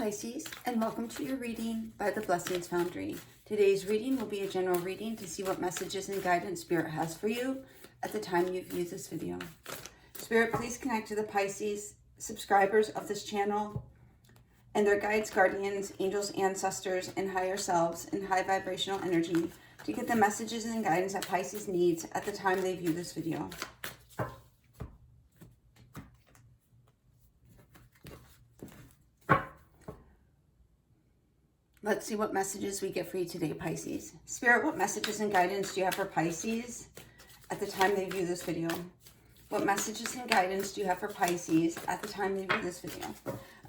Pisces, and welcome to your reading by the Blessings Foundry. Today's reading will be a general reading to see what messages and guidance Spirit has for you at the time you view this video. Spirit, please connect to the Pisces subscribers of this channel and their guides, guardians, angels, ancestors, and higher selves in high vibrational energy to get the messages and guidance that Pisces needs at the time they view this video. Let's see what messages we get for you today, Pisces. Spirit, what messages and guidance do you have for Pisces at the time they view this video? What messages and guidance do you have for Pisces at the time they view this video?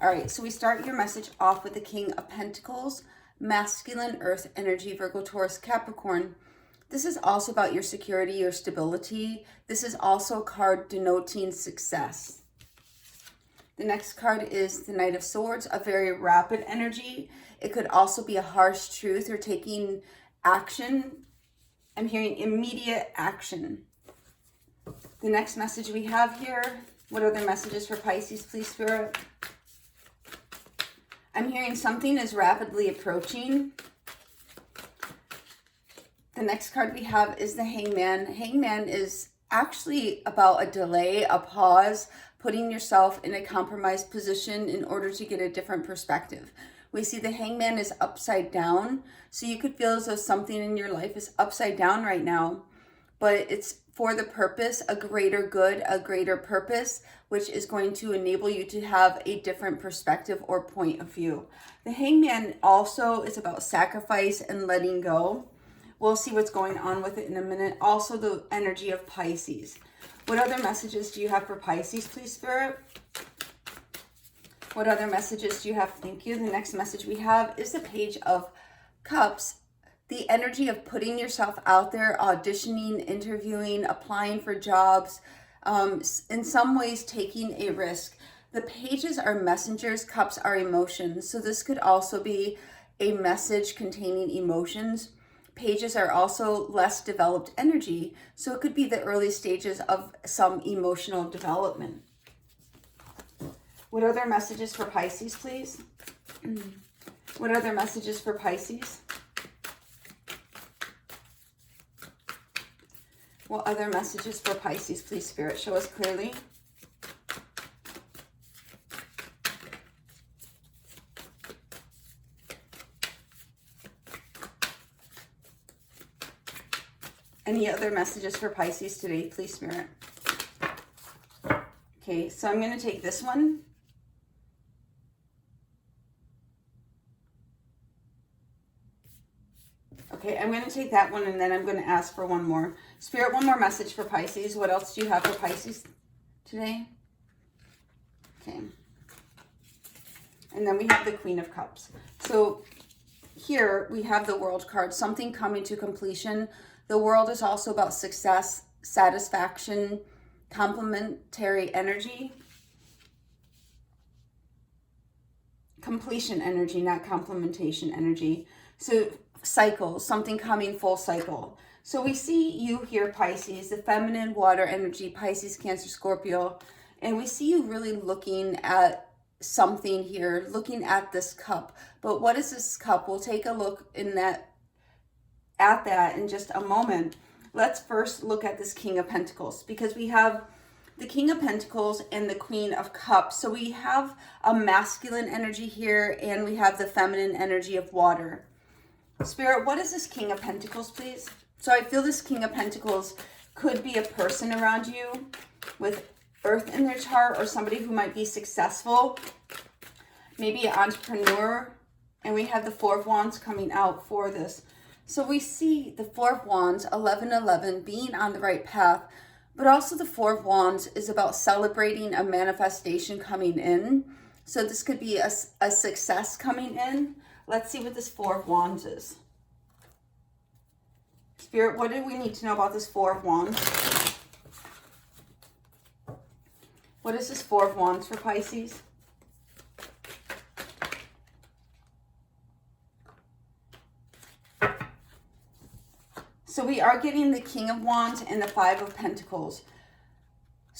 All right, so we start your message off with the King of Pentacles, masculine earth energy, Virgo, Taurus, Capricorn. This is also about your security, your stability. This is also a card denoting success. The next card is the Knight of Swords, a very rapid energy. It could also be a harsh truth or taking action. I'm hearing immediate action. The next message we have here, what other messages for Pisces, please, Spirit? I'm hearing something is rapidly approaching. The next card we have is the Hangman. Hangman is actually about a delay, a pause, putting yourself in a compromised position in order to get a different perspective. We see the Hangman is upside down, so you could feel as though something in your life is upside down right now, but it's for the purpose, a greater good, a greater purpose, which is going to enable you to have a different perspective or point of view. The Hangman also is about sacrifice and letting go. We'll see what's going on with it in a minute. Also, the energy of Pisces. What other messages do you have for Pisces, please, Spirit? What other messages do you have? Thank you. The next message we have is the Page of Cups. The energy of putting yourself out there, auditioning, interviewing, applying for jobs, in some ways taking a risk. The pages are messengers, cups are emotions. So this could also be a message containing emotions. Pages are also less developed energy, so it could be the early stages of some emotional development. What other messages for Pisces, please? What other messages for Pisces? What other messages for Pisces, please, Spirit? Show us clearly. Any other messages for Pisces today, please, Spirit? Okay, so I'm going to take this one. Okay, I'm going to take that one, and then I'm going to ask for one more. Spirit, one more message for Pisces. What else do you have for Pisces today? Okay. And then we have the Queen of Cups. So here we have the World card, something coming to completion. The World is also about success, satisfaction, complementary energy. Completion energy, not complementation energy. So cycles, something coming full cycle. So we see you here, Pisces, the feminine water energy, Pisces, Cancer, Scorpio, and we see you really looking at something here, looking at this cup. But what is this cup? We'll take a look at that in just a moment. Let's first look at this King of Pentacles, because we have the King of Pentacles and the Queen of Cups. So we have a masculine energy here, and we have the feminine energy of water. Spirit, what is this King of Pentacles, please? So I feel this King of Pentacles could be a person around you with Earth in their chart, or somebody who might be successful, maybe an entrepreneur. And we have the Four of Wands coming out for this. So we see the Four of Wands, 1111, being on the right path, but also the Four of Wands is about celebrating a manifestation coming in. So this could be a success coming in. Let's see what this Four of Wands is. Spirit, what do we need to know about this Four of Wands? What is this Four of Wands for Pisces? So we are getting the King of Wands and the Five of Pentacles.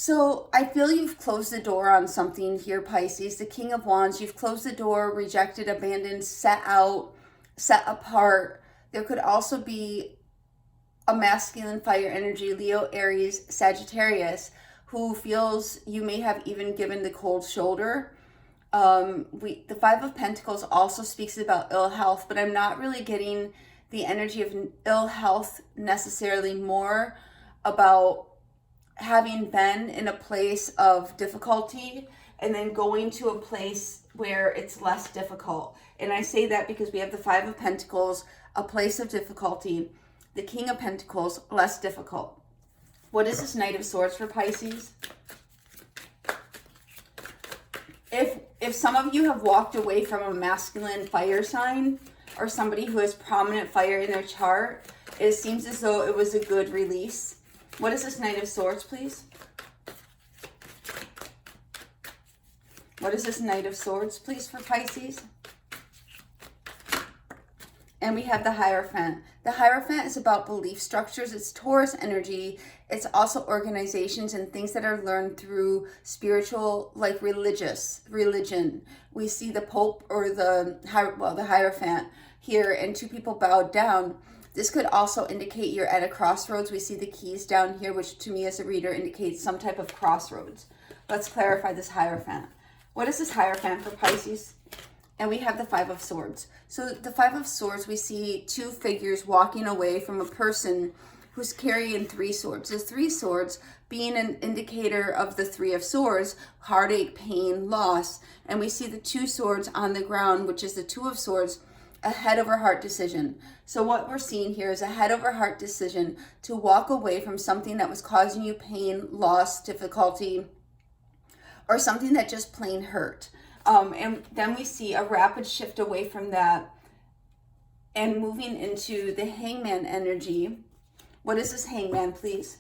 So I feel you've closed the door on something here, Pisces. The King of Wands, you've closed the door, rejected, abandoned, set out, set apart. There could also be a masculine fire energy, Leo, Aries, Sagittarius, who feels you may have even given the cold shoulder. The Five of Pentacles also speaks about ill health, but I'm not really getting the energy of ill health necessarily, more about having been in a place of difficulty and then going to a place where it's less difficult. And I say that because we have the Five of Pentacles, a place of difficulty, the King of Pentacles, less difficult. What is this Knight of Swords for Pisces? If some of you have walked away from a masculine fire sign or somebody who has prominent fire in their chart, it seems as though it was a good release. What is this Knight of Swords, please? What is this Knight of Swords, please, for Pisces? And we have the Hierophant. The Hierophant is about belief structures. It's Taurus energy. It's also organizations and things that are learned through spiritual, like religion. We see the Pope or the Hierophant here, and two people bowed down. This could also indicate you're at a crossroads. We see the keys down here, which to me as a reader indicates some type of crossroads. Let's clarify this Hierophant. What is this Hierophant for Pisces? And we have the Five of Swords. So the Five of Swords, we see two figures walking away from a person who's carrying three swords. The three swords being an indicator of the Three of Swords, heartache, pain, loss. And we see the two swords on the ground, which is the Two of Swords, a head over heart decision. So what we're seeing here is a head over heart decision to walk away from something that was causing you pain, loss, difficulty, or something that just plain hurt. And then we see a rapid shift away from that and moving into the Hangman energy. What is this Hangman, please?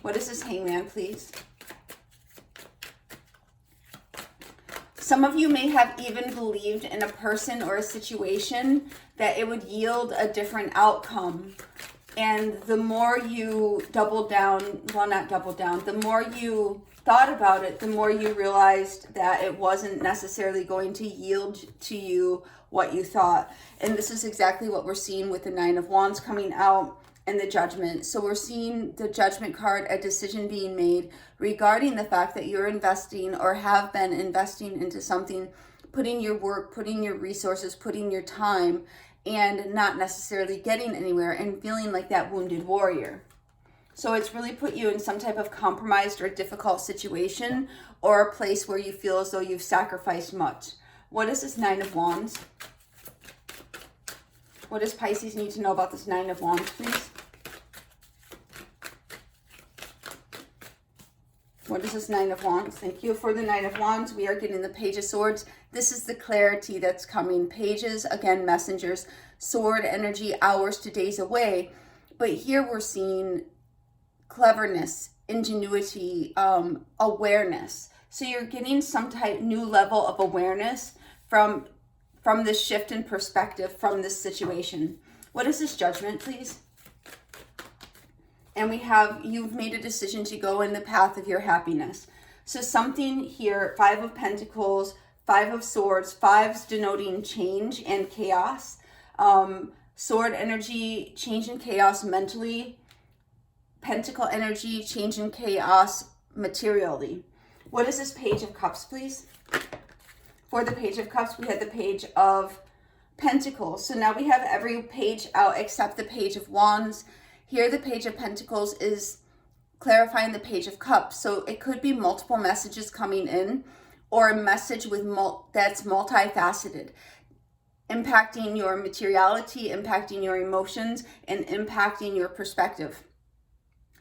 What is this Hangman, please? Some of you may have even believed in a person or a situation that it would yield a different outcome. And the more you doubled down, well, not doubled down, the more you thought about it, the more you realized that it wasn't necessarily going to yield to you what you thought. And this is exactly what we're seeing with the Nine of Wands coming out and the Judgment. So we're seeing the Judgment card, a decision being made regarding the fact that you're investing or have been investing into something, putting your work, putting your resources, putting your time, and not necessarily getting anywhere and feeling like that wounded warrior. So it's really put you in some type of compromised or difficult situation or a place where you feel as though you've sacrificed much. What is this Nine of Wands? What does Pisces need to know about this Nine of Wands, please? What is this Nine of Wands? Thank you for the Nine of Wands. We are getting the Page of Swords. This is the clarity that's coming. Pages, again, messengers, sword energy, hours to days away. But here we're seeing cleverness, ingenuity, awareness. So you're getting some type new level of awareness from this shift in perspective from this situation. What is this Judgment, please? And we have, you've made a decision to go in the path of your happiness. So something here, Five of Pentacles, Five of Swords, fives denoting change and chaos. Sword energy, change and chaos mentally. Pentacle energy, change and chaos materially. What is this Page of Cups, please? For the Page of Cups, we had the Page of Pentacles. So now we have every page out except the Page of Wands. Here, the Page of Pentacles is clarifying the Page of Cups. So it could be multiple messages coming in or a message with that's multifaceted, impacting your materiality, impacting your emotions, and impacting your perspective.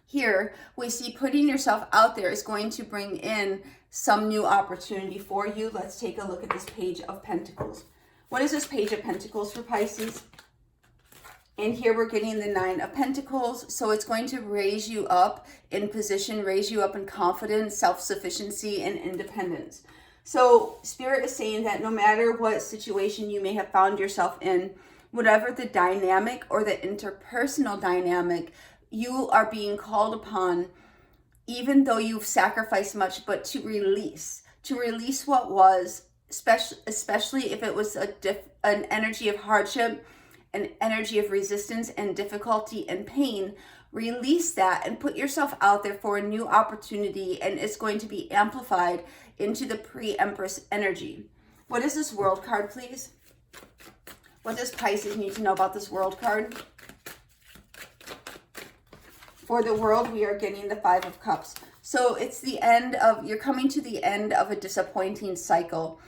Here, we see putting yourself out there is going to bring in some new opportunity for you. Let's take a look at this Page of Pentacles. What is this Page of Pentacles for Pisces? And here we're getting the Nine of Pentacles. So it's going to raise you up in position, raise you up in confidence, self-sufficiency, and independence. So Spirit is saying that no matter what situation you may have found yourself in, whatever the dynamic or the interpersonal dynamic, you are being called upon even though you've sacrificed much, but to release what was, especially if it was an energy of hardship, an energy of resistance and difficulty and pain. Release that and put yourself out there for a new opportunity, and it's going to be amplified into the pre-Empress energy. What is this World card, please? What does Pisces need to know about this World card? For the World, we are getting the Five of Cups. So it's the end of, you're coming to the end of a disappointing cycle.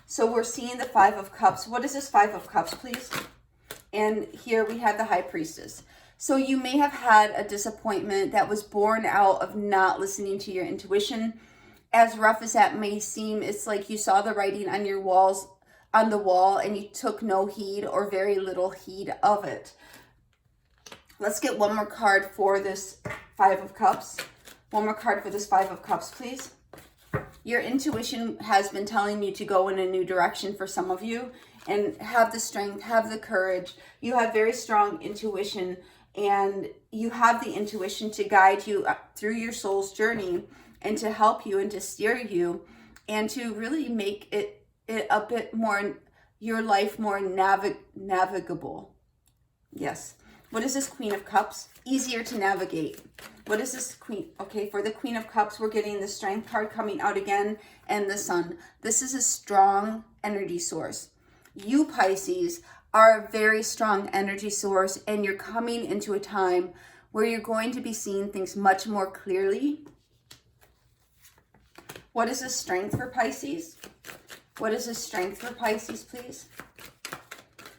So we're seeing the Five of Cups. What is this Five of Cups, please? And here we have the High Priestess. So you may have had a disappointment that was born out of not listening to your intuition. As rough as that may seem, it's like you saw the writing on your walls, on the wall, and you took no heed or very little heed of it. Let's get one more card for this Five of Cups. One more card for this Five of Cups, please. Your intuition has been telling you to go in a new direction for some of you, and have the strength, have the courage. You have very strong intuition, and you have the intuition to guide you through your soul's journey and to help you and to steer you and to really make it a bit more, your life more navigable. Yes. What is this Queen of Cups? Easier to navigate. What is this Queen? Okay, for the Queen of Cups, we're getting the Strength card coming out again and the Sun. This is a strong energy source. You, Pisces, are a very strong energy source, and you're coming into a time where you're going to be seeing things much more clearly. What is the Strength for Pisces? What is the Strength for Pisces, please?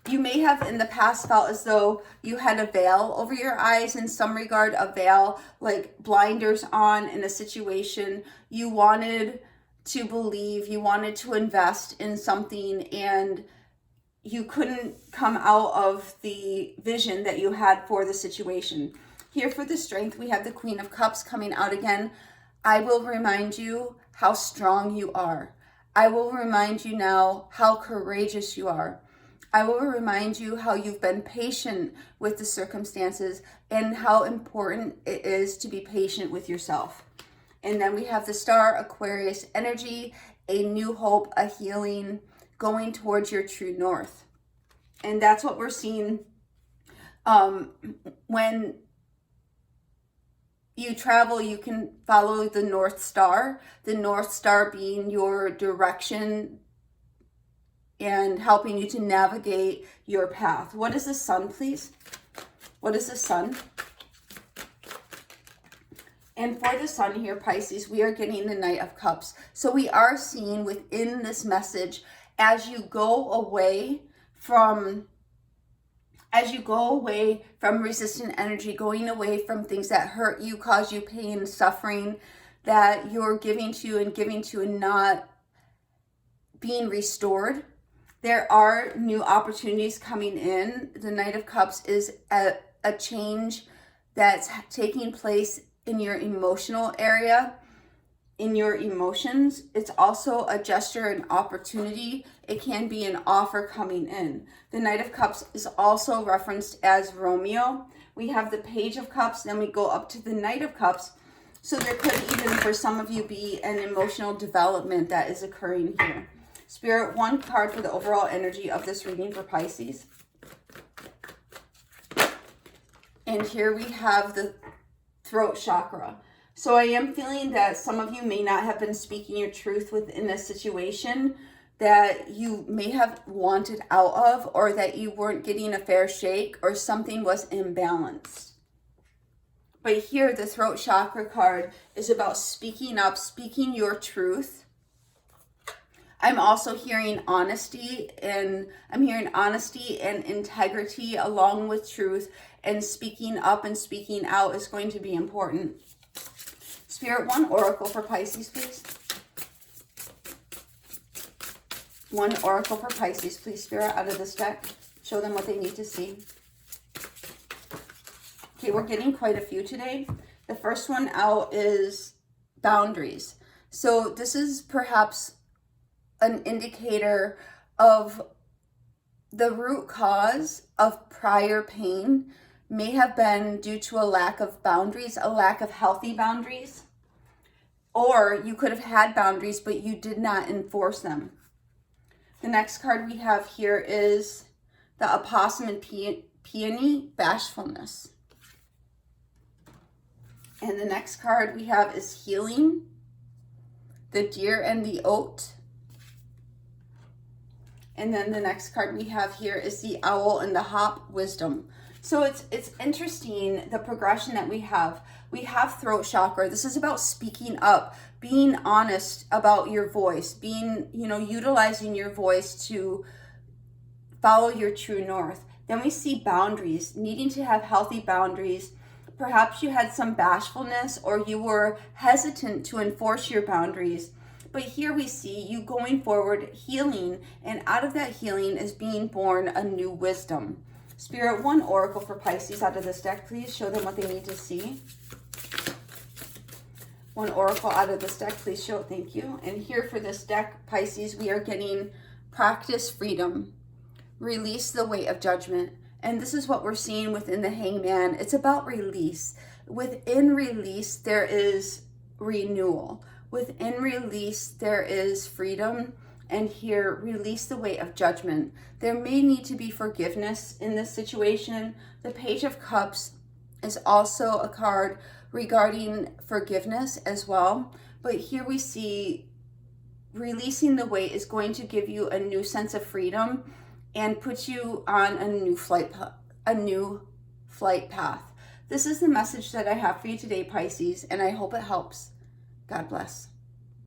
You may have in the past felt as though you had a veil over your eyes, in some regard, a veil, like blinders on in a situation. You wanted to believe, you wanted to invest in something, and you couldn't come out of the vision that you had for the situation. Here for the Strength, we have the Queen of Cups coming out again. I will remind you how strong you are. I will remind you now how courageous you are. I will remind you how you've been patient with the circumstances and how important it is to be patient with yourself. And then we have the Star, Aquarius energy, a new hope, a healing, going towards your true north. And that's what we're seeing when you travel. You can follow the North Star being your direction and helping you to navigate your path. What is the Sun, please? What is the Sun? And for the Sun here, Pisces, we are getting the Knight of Cups. So we are seeing within this message, as you go away from resistant energy, going away from things that hurt you, cause you pain, suffering, that you're giving to and not being restored. There are new opportunities coming in. The Knight of Cups is a change that's taking place in your emotional area, in your emotions. It's also a gesture, an opportunity. It can be an offer coming in. The Knight of Cups is also referenced as Romeo. We have the Page of Cups, then we go up to the Knight of Cups. So there could even, for some of you, be an emotional development that is occurring here. Spirit, one card for the overall energy of this reading for Pisces. And here we have the throat chakra. So I am feeling that some of you may not have been speaking your truth within a situation that you may have wanted out of, or that you weren't getting a fair shake, or something was imbalanced. But here the throat chakra card is about speaking up, speaking your truth. I'm also hearing honesty, and I'm hearing honesty and integrity along with truth, and speaking up and speaking out is going to be important. Spirit, one oracle for Pisces, please. One oracle for Pisces, please, Spirit, out of this deck. Show them what they need to see. Okay, we're getting quite a few today. The first one out is boundaries. So this is perhaps an indicator of the root cause of prior pain may have been due to a lack of boundaries, a lack of healthy boundaries, or you could have had boundaries, but you did not enforce them. The next card we have here is the opossum and peony, bashfulness. And the next card we have is healing, the deer and the oat. And then the next card we have here is the owl and the hop, wisdom. So it's interesting, the progression that we have. We have throat chakra. This is about speaking up, being honest about your voice, being, utilizing your voice to follow your true north. Then we see boundaries, needing to have healthy boundaries. Perhaps you had some bashfulness or you were hesitant to enforce your boundaries. But here we see you going forward, healing, and out of that healing is being born a new wisdom. Spirit, one oracle for Pisces out of this deck, please. Show them what they need to see. One oracle out of this deck, please show. Thank you. And here for this deck, Pisces, we are getting practice freedom. Release the weight of judgment. And this is what we're seeing within the Hangman. It's about release. Within release, there is renewal. Within release, there is freedom. And here, release the weight of judgment. There may need to be forgiveness in this situation. The Page of Cups is also a card regarding forgiveness as well. But here we see releasing the weight is going to give you a new sense of freedom and put you on a new flight path. This is the message that I have for you today, Pisces, and I hope it helps. God bless.